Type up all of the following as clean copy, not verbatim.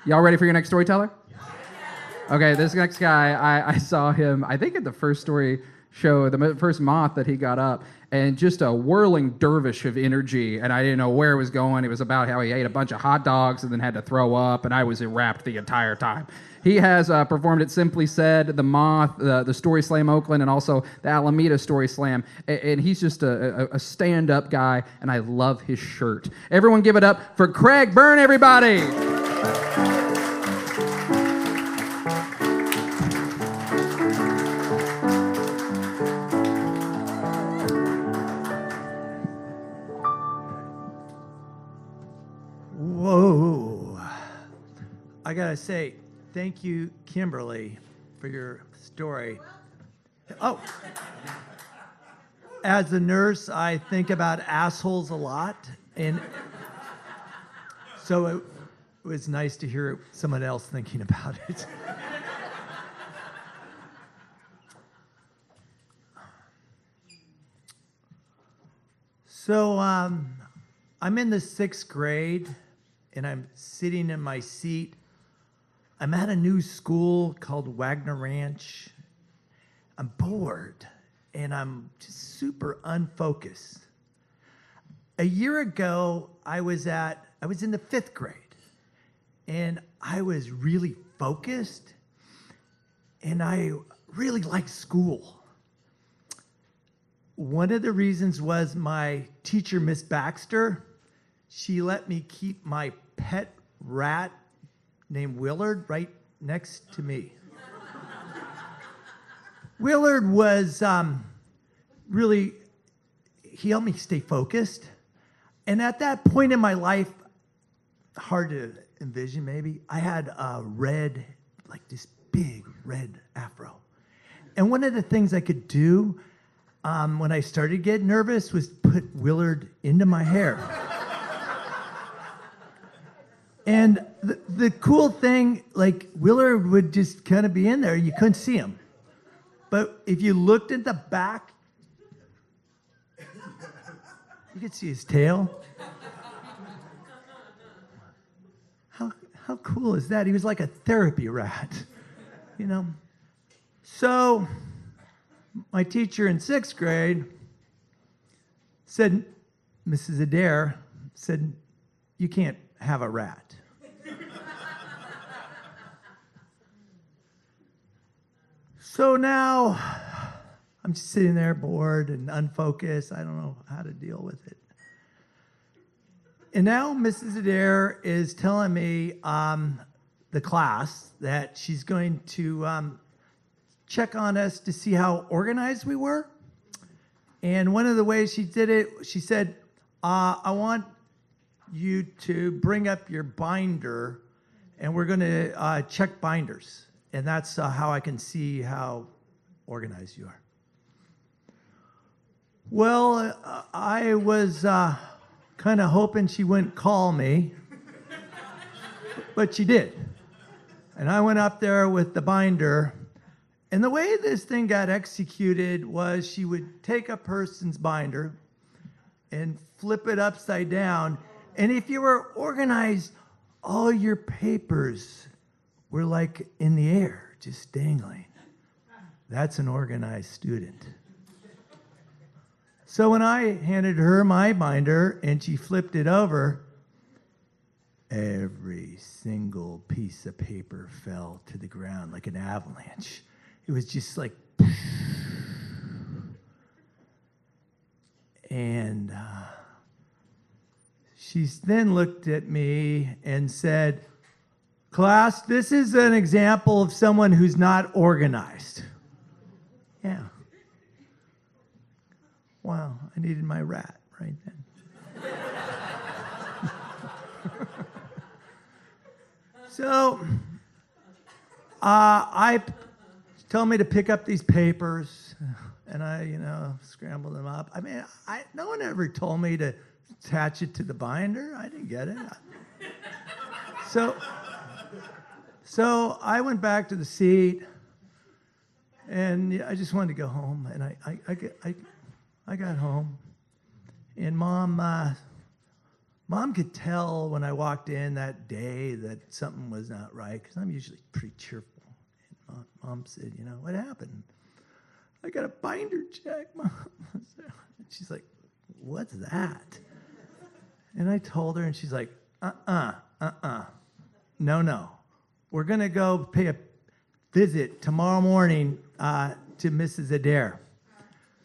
Y'all ready for your next storyteller? Okay, this next guy, I saw him, I think at the first story show, the first moth that he got up, and just a whirling dervish of energy, and I didn't know where it was going. It was about how he ate a bunch of hot dogs and then had to throw up, and I was enwrapped the entire time. He has performed at Simply Said, the Moth, the Story Slam Oakland, and also the Alameda Story Slam, and he's just a stand-up guy, and I love his shirt. Everyone give it up for Craig Byrne, everybody! Whoa. I gotta say, thank you, Kimberly, for your story. Oh. As a nurse, I think about assholes a lot, and so it was nice to hear someone else thinking about it. So I'm in the 6th grade, and I'm sitting in my seat. I'm at a new school called Wagner Ranch. I'm bored, and I'm just super unfocused. A year ago, I was in the 5th grade, and I was really focused, and I really liked school. One of the reasons was my teacher, Miss Baxter. She let me keep my pet rat named Willard right next to me. Willard was he helped me stay focused. And at that point in my life, hard to envision maybe, I had a red, like this big red afro. And one of the things I could do when I started to get nervous was put Willard into my hair. And the cool thing, like Willard would just kind of be in there, you couldn't see him. But if you looked at the back, you could see his tail. How cool is that? He was like a therapy rat, you know? So my teacher in 6th grade said, Mrs. Adair said, you can't have a rat. So now I'm just sitting there bored and unfocused. I don't know how to deal with it. And now Mrs. Adair is telling me, the class, that she's going to check on us to see how organized we were. And one of the ways she did it, she said, I want you to bring up your binder, and we're going to check binders. And that's how I can see how organized you are. Well, I was kind of hoping she wouldn't call me, but she did. And I went up there with the binder, and the way this thing got executed was she would take a person's binder and flip it upside down, and if you were organized, all your papers were like in the air, just dangling. That's an organized student. So when I handed her my binder and she flipped it over, every single piece of paper fell to the ground like an avalanche. It was just like, and she then looked at me and said, class, this is an example of someone who's not organized. Yeah. Wow, I needed my rat right then. So, I told me to pick up these papers, and I, scrambled them up. I mean, no one ever told me to attach it to the binder. I didn't get it. So I went back to the seat, and I just wanted to go home. And I got home, and Mom Mom could tell when I walked in that day that something was not right, because I'm usually pretty cheerful. And Mom said, what happened? I got a binder check, Mom. She's like, what's that? And I told her, and she's like, no. We're going to go pay a visit tomorrow morning to Mrs. Adair.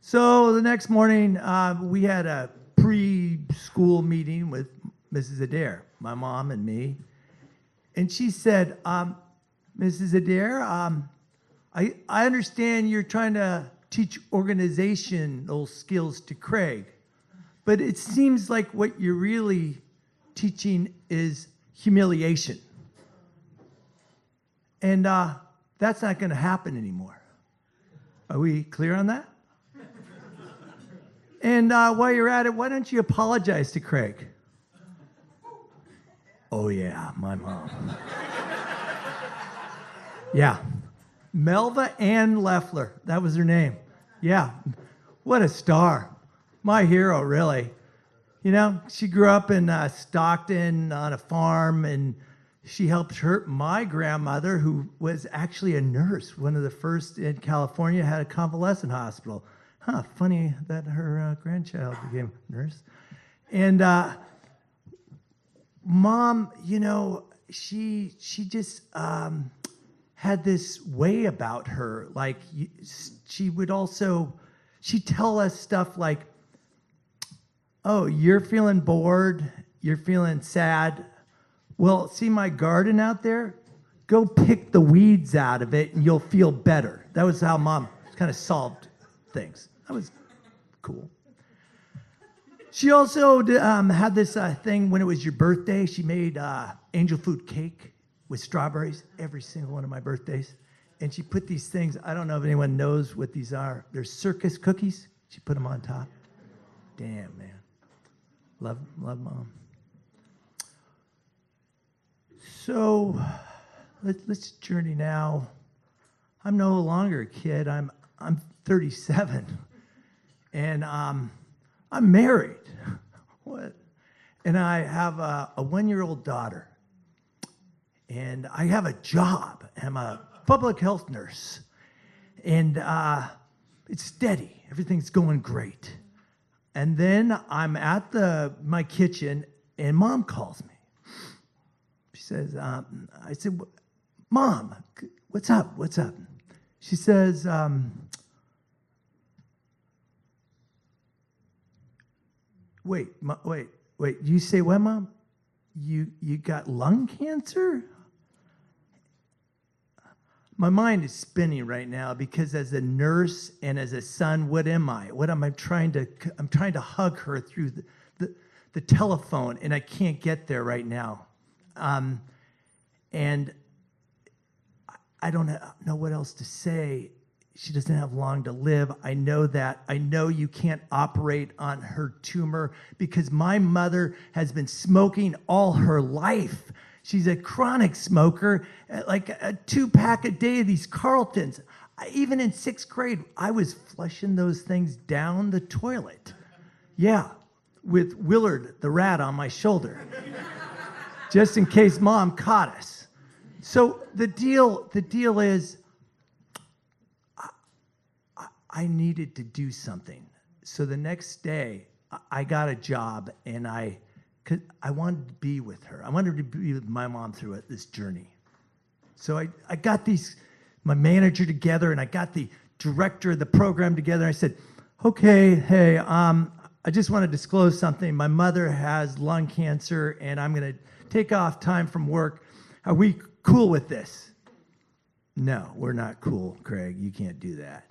So the next morning, we had a preschool meeting with Mrs. Adair, my mom and me. And she said, Mrs. Adair, I understand you're trying to teach organizational skills to Craig, but it seems like what you're really teaching is humiliation. And that's not going to happen anymore. Are we clear on that? And while you're at it, why don't you apologize to Craig? Oh, yeah, my mom. Yeah. Melva Ann Leffler. That was her name. Yeah. What a star. My hero, really. She grew up in Stockton on a farm, and she helped my grandmother, who was actually a nurse, one of the first in California, had a convalescent hospital. Funny that her grandchild became a nurse. And Mom, she just had this way about her. Like, she'd tell us stuff like, oh, you're feeling bored, you're feeling sad. Well, see my garden out there? Go pick the weeds out of it and you'll feel better. That was how Mom kind of solved things. That was cool. She also had this thing when it was your birthday. She made angel food cake with strawberries every single one of my birthdays. And she put these things, I don't know if anyone knows what these are. They're circus cookies. She put them on top. Damn, man. Love Mom. So let's journey now. I'm no longer a kid. I'm 37. And I'm married. What? And I have a 1-year-old daughter. And I have a job. I'm a public health nurse. And it's steady. Everything's going great. And then I'm at my kitchen, and Mom calls me. She says, I said, Mom, what's up? What's up? She says, wait, you say what, Mom? You got lung cancer? My mind is spinning right now because as a nurse and as a son, what am I? I'm trying to hug her through the telephone, and I can't get there right now. And I don't know what else to say. She doesn't have long to live. I know that. I know you can't operate on her tumor because my mother has been smoking all her life. She's a chronic smoker, like a 2-pack a day of these Carltons. Even in 6th grade, I was flushing those things down the toilet. Yeah, with Willard the rat on my shoulder, just in case Mom caught us. So the deal is, I needed to do something. So the next day, I got a job, and because I wanted to be with her. I wanted to be with my mom through this journey. So I got my manager together, and I got the director of the program together. I said, okay, hey, I just want to disclose something. My mother has lung cancer, and I'm going to take off time from work. Are we cool with this? No, we're not cool, Craig. You can't do that.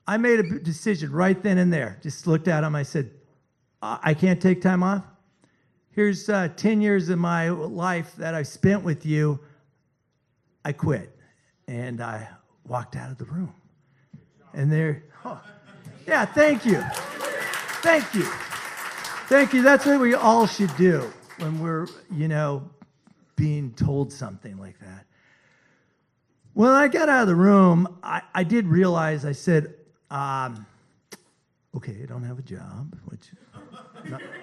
I made a decision right then and there. Just looked at him. I said, I can't take time off. Here's 10 years of my life that I spent with you. I quit. And I walked out of the room. And yeah, thank you. Thank you. Thank you. That's what we all should do when we're, being told something like that. When I got out of the room, I did realize, I said, okay, I don't have a job, which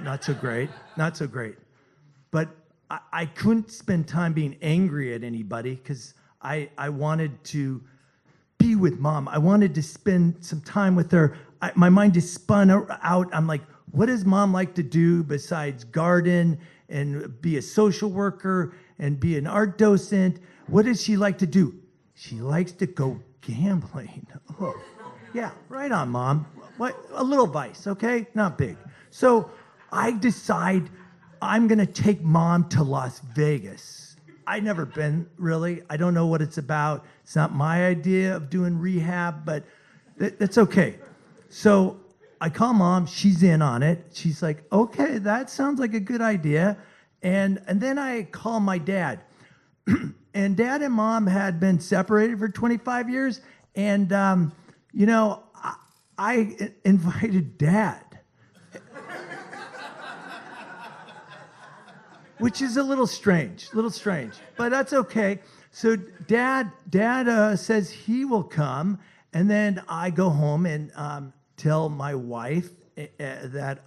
not so great, not so great. But I couldn't spend time being angry at anybody because I wanted to be with Mom. I wanted to spend some time with her. My mind just spun out. I'm like, what does Mom like to do besides garden and be a social worker and be an art docent? What does she like to do? She likes to go gambling. Oh, yeah, right on, Mom. What? A little vice, okay? Not big. So I decide I'm going to take Mom to Las Vegas. I've never been, really. I don't know what it's about. It's not my idea of doing rehab, but that's okay. So I call Mom. She's in on it. She's like, okay, that sounds like a good idea. And then I call my dad. And Dad and Mom had been separated for 25 years. And, I invited Dad. Which is a little strange, but that's okay. So Dad says he will come, and then I go home and tell my wife that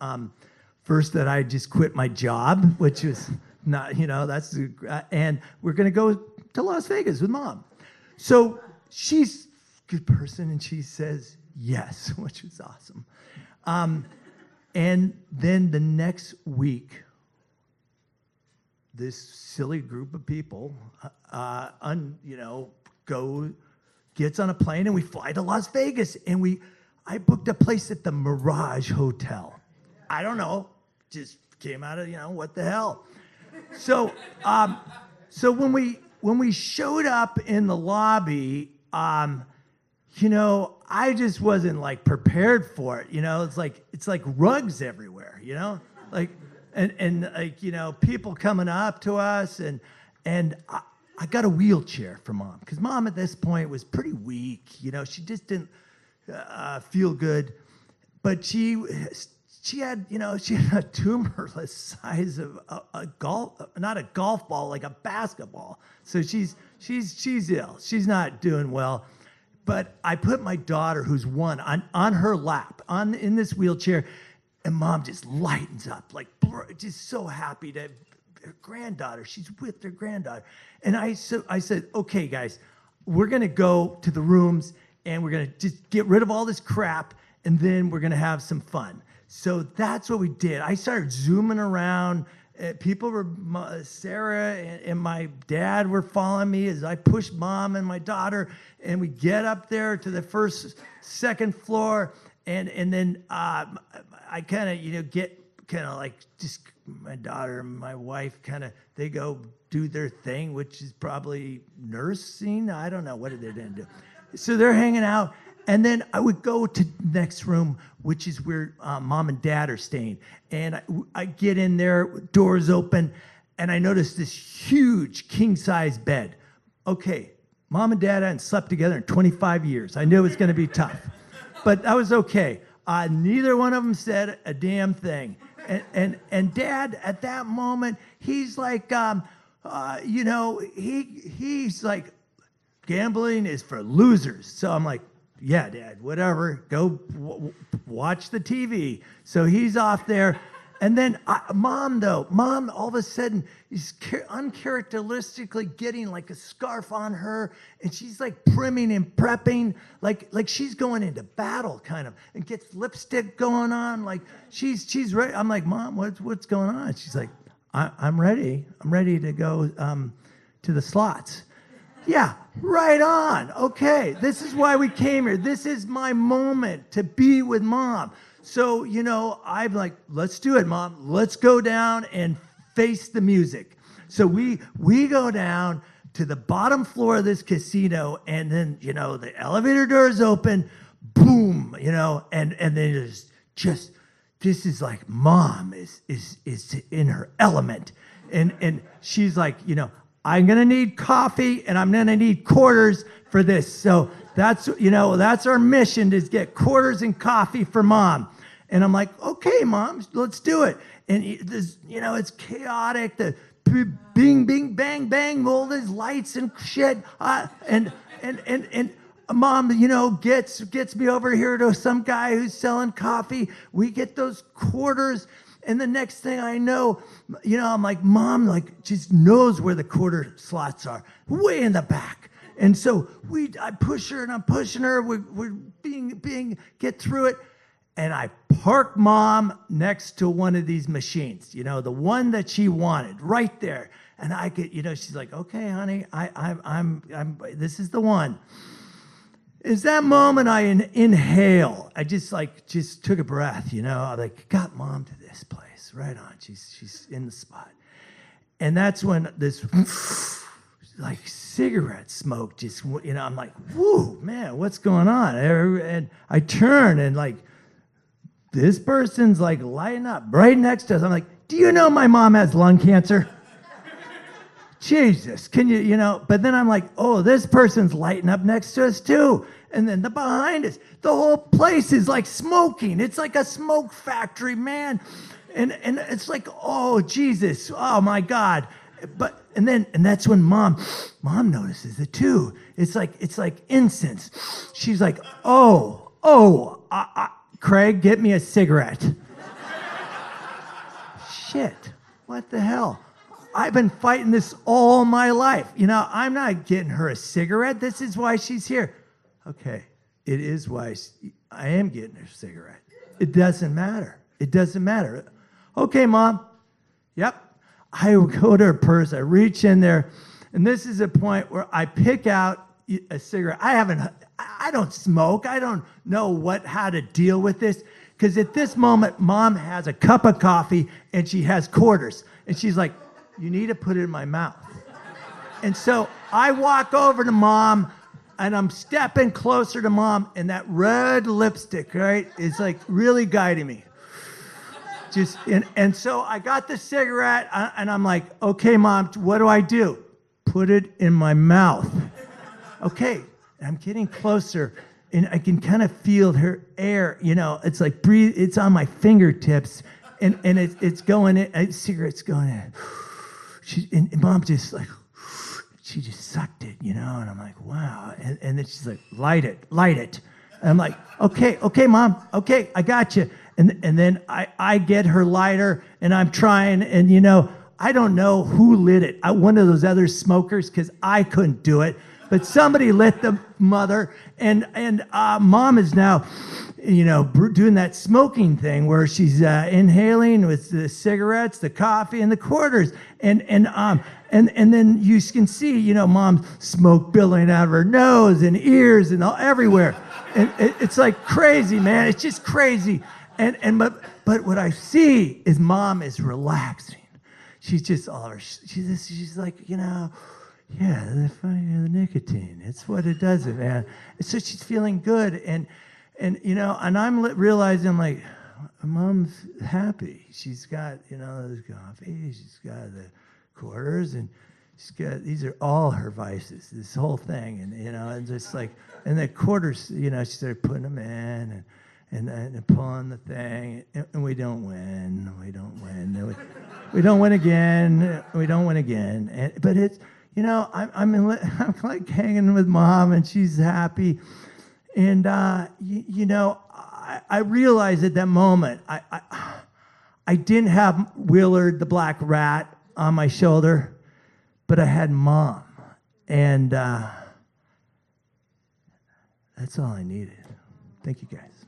first that I just quit my job, which is not, that's, and we're gonna go to Las Vegas with Mom. So she's a good person, and she says yes, which is awesome. And then the next week, this silly group of people, gets on a plane and we fly to Las Vegas. And I booked a place at the Mirage Hotel. I don't know, just came out of, what the hell. So, when we showed up in the lobby, I just wasn't like prepared for it. It's like rugs everywhere. And people coming up to us, and I got a wheelchair for Mom because Mom at this point was pretty weak. She just didn't feel good, but she had a tumor the size of not a golf ball, like a basketball. So she's ill. She's not doing well. But I put my daughter, who's one, on her lap, in this wheelchair. And Mom just lightens up, like just so happy to her granddaughter. She's with her granddaughter. And I said, okay, guys, we're going to go to the rooms and we're going to just get rid of all this crap and then we're going to have some fun. So that's what we did. I started zooming around. People were, Sarah and my dad were following me as I pushed Mom and my daughter. And we get up there to the second floor. And then I kind of, get kind of like just my daughter and my wife they go do their thing, which is probably nursing. I don't know what they're going to do. So they're hanging out. And then I would go to the next room, which is where Mom and Dad are staying. And I get in there, doors open, and I notice this huge king-size bed. Okay, Mom and Dad hadn't slept together in 25 years. I knew it was going to be tough. But that was okay. Neither one of them said a damn thing. And Dad, at that moment, he's like, he's like, gambling is for losers. So I'm like, yeah, Dad, whatever. Go watch the TV. So he's off there. And then Mom, all of a sudden is uncharacteristically getting like a scarf on her, and she's like primming and prepping, like she's going into battle kind of, and gets lipstick going on, like she's ready. I'm like, Mom, what's going on? She's like, I'm ready. I'm ready to go to the slots. Yeah, right on. Okay, this is why we came here. This is my moment to be with Mom. So, I'm like, let's do it, Mom. Let's go down and face the music. So we go down to the bottom floor of this casino, and then, the elevator doors open, boom, and then there's just, this is like Mom is in her element. And she's like, I'm going to need coffee and I'm going to need quarters for this. So that's our mission, is get quarters and coffee for Mom. And I'm like, okay, Mom, let's do it. And this, it's chaotic. The bing, bing, bang, bang, all these lights and shit. And Mom, gets me over here to some guy who's selling coffee. We get those quarters. And the next thing I know, I'm like, Mom, like, just knows where the quarter slots are, way in the back. And so I push her and I'm pushing her. We're get through it. And I park Mom next to one of these machines, the one that she wanted, right there. And I get, she's like, okay, honey, I'm this is the one. Is that moment I inhale. I just took a breath, I like got Mom to this place, right on. She's in the spot. And that's when this like cigarette smoke just, I'm like, whoa, man, what's going on? And I turn and like, this person's like lighting up right next to us. I'm like, do you know my mom has lung cancer? Jesus, can you, but then I'm like, oh, this person's lighting up next to us too. And then behind us, the whole place is like smoking. It's like a smoke factory, man. And it's like, oh, Jesus, oh my God. And that's when mom notices it too. It's like incense. She's like, Craig, get me a cigarette. Shit, what the hell? I've been fighting this all my life. I'm not getting her a cigarette. This is why she's here. Okay, it is why I am getting her a cigarette. It doesn't matter. It doesn't matter. Okay, Mom. Yep. I go to her purse. I reach in there. And this is a point where I pick out a cigarette. I don't smoke. I don't know how to deal with this. Because at this moment, Mom has a cup of coffee and she has quarters. And she's like, you need to put it in my mouth. And so I walk over to Mom and I'm stepping closer to Mom, and that red lipstick, right, is like really guiding me. And so I got the cigarette and I'm like, okay, Mom, what do I do? Put it in my mouth. Okay, I'm getting closer and I can kind of feel her air, it's like breathe, it's on my fingertips and it's going in, cigarette's going in. And Mom just like, she just sucked it, and I'm like, wow. And then she's like, light it. And I'm like, okay, Mom, okay, I got you. And then I get her lighter and I'm trying, and I don't know who lit it. One of those other smokers, because I couldn't do it. But somebody lit the mother, and Mom is now, doing that smoking thing where she's inhaling with the cigarettes, the coffee, and the quarters, and then you can see, Mom's smoke billowing out of her nose and ears and everywhere, and it's like crazy, man. It's just crazy, but what I see is Mom is relaxing. She's just she's like, yeah, the nicotine. It's what it does, man. So she's feeling good, and I'm realizing like, Mom's happy. She's got the coffee. She's got the quarters, and she's got, these are all her vices. This whole thing, and just like, and the quarters, she started putting them in, and pulling the thing, and we don't win. We don't win. We don't win again. We don't win again. But it's. I'm like hanging with Mom, and she's happy. And, I realized at that moment, I didn't have Willard the black rat on my shoulder, but I had Mom. And that's all I needed. Thank you, guys.